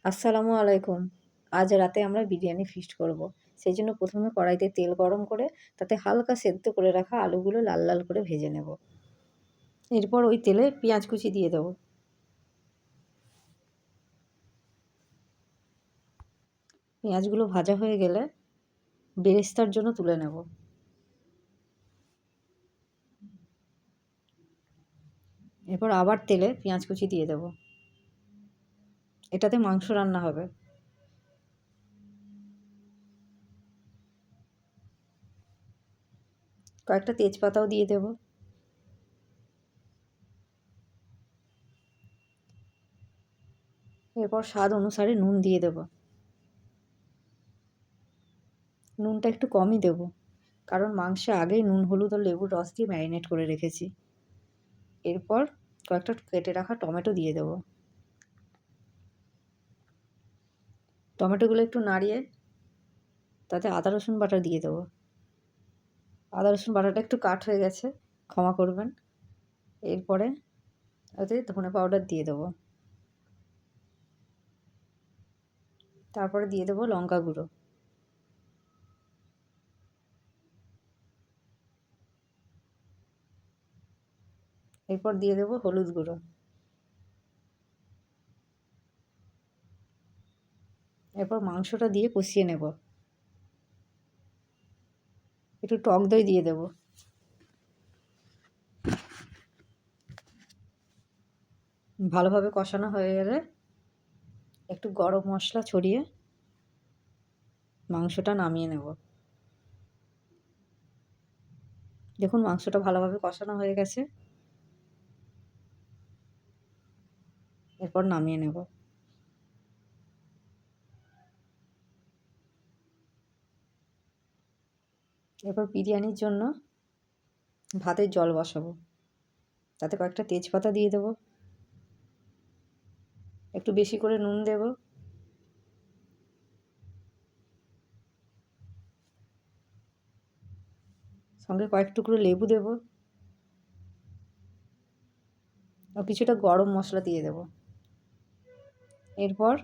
আসসালামু আলাইকুম। আজ রাতে আমরা বিরিয়ানি ফিস্ট করব। সেইজন্য প্রথমে কড়াইতে তেল গরম করে তাতে হালকা সেদ্ধ করে রাখা আলুগুলো লাল লাল করে ভেজে নেব। এরপর ওই তেলে পেঁয়াজ কুচি দিয়ে দেব। পেঁয়াজগুলো ভাজা হয়ে গেলে বেরেস্তার জন্য তুলে নেব। এরপর আবার তেলে পেঁয়াজ কুচি দিয়ে দেব। এটাতে মাংস রান্না হবে। কয়েকটা তেজপাতাও দিয়ে দেব। এরপর স্বাদ অনুসারে নুন দিয়ে দেব। নুনটা একটু কমই দেব, কারণ মাংসে আগেই নুন, হলুদ আর লেবুর রস দিয়ে ম্যারিনেট করে রেখেছি। এরপর কয়েকটা কেটে রাখা টমেটো দিয়ে দেব। টমেটোগুলো একটু নাড়িয়ে তাতে আদা রসুন বাটা দিয়ে দেবো। আদা রসুন বাটাটা একটু কাট হয়ে গেছে, ক্ষমা করবেন। এরপরে ওতে ধনে পাউডার দিয়ে দেবো। তারপরে দিয়ে দেবো লঙ্কা গুঁড়ো। এরপর দিয়ে দেবো হলুদ গুঁড়ো। এরপর মাংসটা দিয়ে কষিয়ে নেব। একটু টক দই দিয়ে দেবো। ভালোভাবে কষানো হয়ে গেলে একটু গরম মশলা ছড়িয়ে মাংসটা নামিয়ে নেব। দেখুন মাংসটা ভালোভাবে কষানো হয়ে গেছে। এরপর নামিয়ে নেব। এরপর বিরিয়ানির জন্য ভাতের জল বসাবো। তাতে কয়েকটা তেজপাতা দিয়ে দেবো। একটু বেশি করে নুন দেব। সঙ্গে কয়েক টুকরো লেবু দেব ও কিছুটা গরম মশলা দিয়ে দেব। এরপর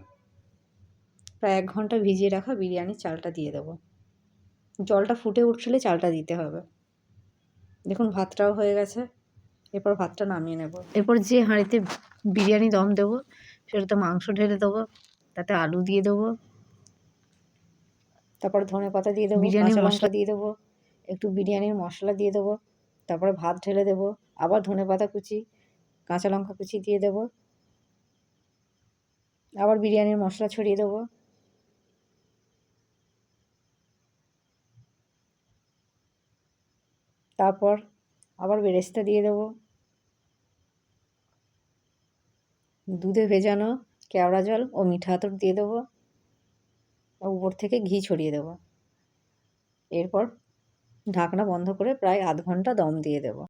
প্রায় 1 ঘন্টা ভিজিয়ে রাখা বিরিয়ানির চালটা দিয়ে দেব। জলটা ফুটে উঠলে চালটা দিতে হবে। দেখুন ভাতটাও হয়ে গেছে। এরপর ভাতটা নামিয়ে নেব। এরপর যে হাঁড়িতে বিরিয়ানি দম দেবো সেটাতে মাংস ঢেলে দেবো, তাতে আলু দিয়ে দেবো, তারপর ধনেপাতা দিয়ে দেবো, কাঁচা লঙ্কা দিয়ে দেবো, একটু বিরিয়ানির মশলা দিয়ে দেবো, তারপরে ভাত ঢেলে দেবো, আবার ধনেপাতা কুচি, কাঁচা লঙ্কা কুচি দিয়ে দেবো, আবার বিরিয়ানির মশলা ছড়িয়ে দেবো। তারপর আবার বেরেস্তা দিয়ে দেবো। দুধে ভেজানো কেওড়া জল ও মিঠা আতর দিয়ে দেবো। উপর থেকে ঘি ছড়িয়ে দেবো। এরপর ঢাকনা বন্ধ করে প্রায় আধ ঘন্টা দম দিয়ে দেবো।